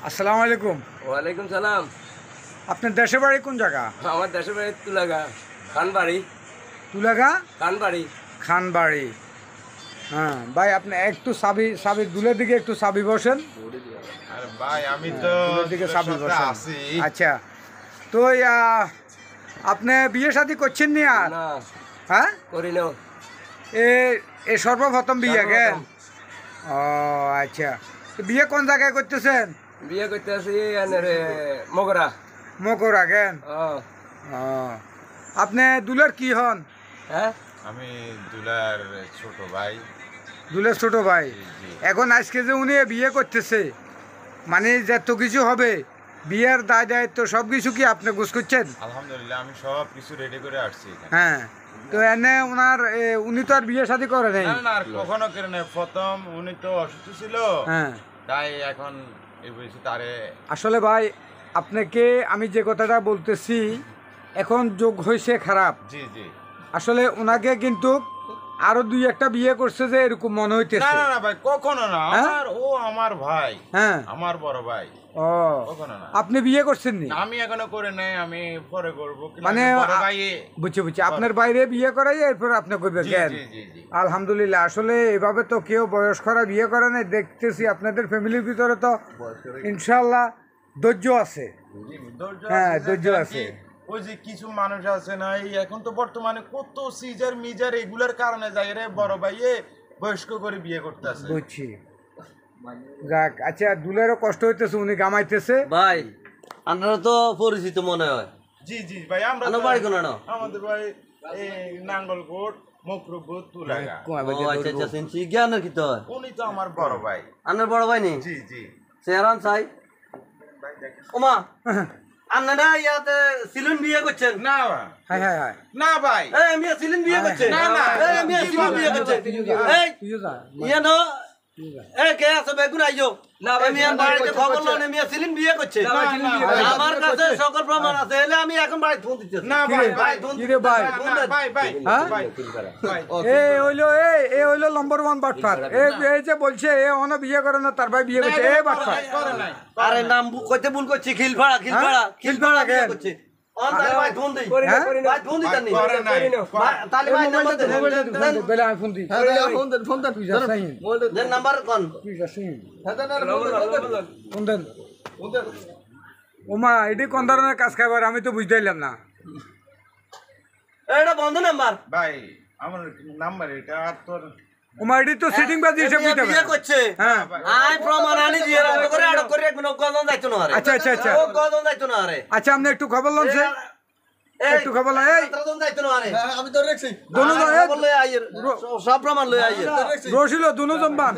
আসসালামু আলাইকুম। ওয়ালাইকুম সালাম। আপনার দেশের বাড়ি কোন জায়গা? আমার দেশের বাড়ি তুলাগা খানবাড়ি। তুলাগা খানবাড়ি। খানবাড়ি। হ্যাঁ ভাই, আপনি একটু সাবি দুলের দিকে একটু সাবি বসেন। আরে ভাই আমি তো দুলের দিকে সাবি বসেন। আছি। আচ্ছা, তো আপনি বিয়ে শাদী করছেন নি আর? না হ্যাঁ, করি না। এ সর্বপ্রথম বিয়ে কেন? সর্বপ্রথম। ও আচ্ছা, তো বিয়ে কোন জায়গায় করতেছেন? বিয়ে করতে আসি মগরা। মকরা কেন? ও ও, আপনি দুলের কি হন? হ্যাঁ, আমি দুলার ছোট ভাই। দুলের ছোট ভাই। জি, জি। এখন আজকে যে উনি বিয়ে করতেছে, মানে যত কিছু হবে বিয়ের দায় দায়িত্ব সব কিছু কি আপনি গুছ করছেন? আলহামদুলিল্লাহ আমি সব কিছু রেডি করে আসছি এখানে। হ্যাঁ, তো এনে ওনার উনি তো আর বিয়ে শাদী করে নাই। না না আর কখনো করে নাই, প্রথম উনি তো অসুস্থ ছিল, হ্যাঁ, তাই এখন এই বয়সে তারে। আসলে ভাই আপনাকে আমি যে কথাটা বলতেছি, এখন যোগ হয়েছে খারাপ। জি জি। আসলে ওনাকে কিন্তু আরো দুই একটা বিয়ে করছে যে এরকম মনে না হইতেছে। না না ভাই, কখনো না। হ্যাঁ? আমার ভাই। হ্যাঁ, আমার বড় ভাই। ও কখনো না। আপনি বিয়ে করছেন নি? আমি এখনো করে নাই, আমি পরে করব। মানে বড় ভাই। বুঝছি আপনার বাইরে বিয়ে করাই এরপর আপনি করবেন জি কেন? জি জি জি। আলহামদুলিল্লাহ। আসলে এভাবে তো কেউ বয়স্করা বিয়ে করে নাই, দেখতেছি আপনাদের ফ্যামিলির ভিতরে তো ইনশাল্লাহ ধৈর্য আছে। হ্যাঁ, ধৈর্য আছে। ওই যে কিছু মানুষ আছে না, এই এখন তো বর্তমানে কত সিজার মিজার এগুলার কারণে যায় রে বড় ভাইয়ে বয়স্ক করে বিয়ে করতে আছে। বুঝছি। যাক, আচ্ছা, দুলেরও কষ্ট হইতেছে, উনি গামাইতেছে। ভাই আপনারা তো পরিচিত মনে হয়। জি জি ভাই, আমরা আপনার বাড়ি কোন না? আমাদের ভাই এই নাঙ্গলকোট মকরুপুর তুলাগা। ও আচ্ছা আচ্ছা, শুনছি জ্ঞানের কি তো হয়? উনি তো আমার বড় ভাই। আপনার বড় ভাই নেই? জি জি। চেহারান চাই। ওমা আপনারা ইয়াতে সিলিন বিয়ে করছেন? না হ্যাঁ হ্যাঁ হ্যাঁ, না ভাই। এই মিয়া সিলিন বিয়ে করছেন? না, না। এই মিয়া সিলিন বিয়ে করছেন? এই তুইও যা। ইয়া না এই কে আছে বেগুন আইও না ভাই, মিয়া সিলিন বাড়িতে বিয়ে খবর করছে। লনে মিয়া সিলিন বিয়ে করছে। না ভাই, সিলিন বিয়ে করছে। আমার কাছে সকল প্রমাণ আছে, এলে আমি এখন বাড়ি ফোন দিতেছি। না কি ভাই রে? ভাই। কি রে ভাই? না, ভাই ভাই হ্যাঁ? ভাই ভাই। এ হইলো নম্বর ওয়ান বাটফার। এই যে বলছে এ অন্য বিয়ে করে না, তার ভাই বিয়ে করছে, এ বাটফার। করে নাই। আরে নাম কইতে ভুল করছি, খিলফাড়া খিলফাড়া খিলফাড়া বিয়ে কেন? করছে। অন তাই ভাই ফোন দেই। হ্যাঁ? ভাই ফোন দিতা নি। করে নাই। তাহলে ভাই নাম্বার দেন। বেলা আমি ফোন দিই। তুই যা সাইন। দেন নাম্বার কোন? তুই যা সাইন। ফোন দেন। ওমা, এটি কোন ধরনের কাজ খাবার আমি তো বুঝতে পারলাম না। এটা বন্ধ নাম্বার। ভাই আমার নাম্বার এটা আর তোর। ওমা, এটি তো সিটিং বাজি হিসেবে বুঝতে বিয়ে পারলাম। করছে। হ্যাঁ, আই প্রমাণ আনি দিয়ে আটক করে একদিন গজন যাইতো না আরে। আচ্ছা আচ্ছা আচ্ছা ও গজন যাইতো না আরে। আচ্ছা, আপনি একটু খবর লন সে। একটু খবর লন। এই গজন যাইতো না আরে। আমি তো রেখছি দোনো জন খবর লই আইয়ের। সব প্রমাণ লই আইয়ের। রসিল দুনো জম্বান।